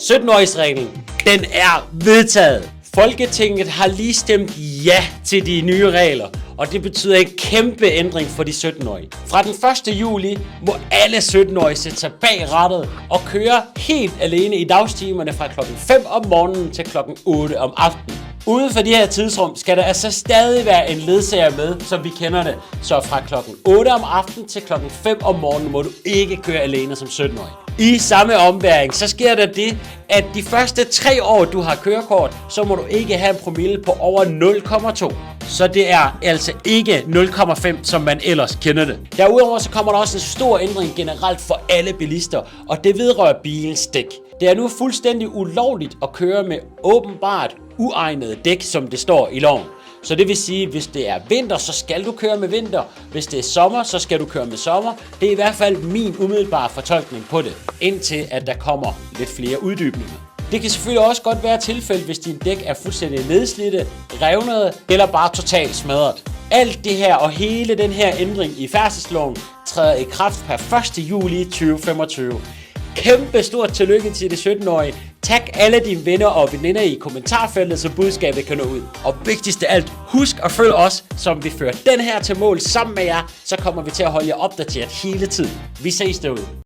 17-årigsreglen, den er vedtaget. Folketinget har lige stemt ja til de nye regler, og det betyder en kæmpe ændring for de 17-årige. Fra den 1. juli må alle 17-årige sætte sig bag rattet og køre helt alene i dagstimerne fra klokken 5 om morgenen til klokken 8 om aftenen. Uden for de her tidsrum skal der altså stadig være en ledsager med, som vi kender det. Så fra klokken 8 om aftenen til klokken 5 om morgenen må du ikke køre alene som 17-årig. I samme ombæring, så sker der det, at de første 3 år, du har kørekort, så må du ikke have en promille på over 0,2. Så det er altså ikke 0,5, som man ellers kender det. Derudover så kommer der også en stor ændring generelt for alle bilister, og det vedrører bilens dæk. Det er nu fuldstændig ulovligt at køre med åbenbart uegnede dæk, som det står i loven. Så det vil sige, hvis det er vinter, så skal du køre med vinter. Hvis det er sommer, så skal du køre med sommer. Det er i hvert fald min umiddelbare fortolkning på det, indtil at der kommer lidt flere uddybninger. Det kan selvfølgelig også godt være tilfælde, hvis din dæk er fuldstændig nedslidte, revnede eller bare totalt smadret. Alt det her og hele den her ændring i færdselsloven træder i kraft per 1. juli 2025. Kæmpe stort tillykke til de 17-årige. Tag alle dine venner og veninder i kommentarfeltet, så budskabet kan nå ud. Og vigtigst af alt, husk at følge os, som vi fører den her til mål sammen med jer, så kommer vi til at holde jer opdateret hele tiden. Vi ses derude.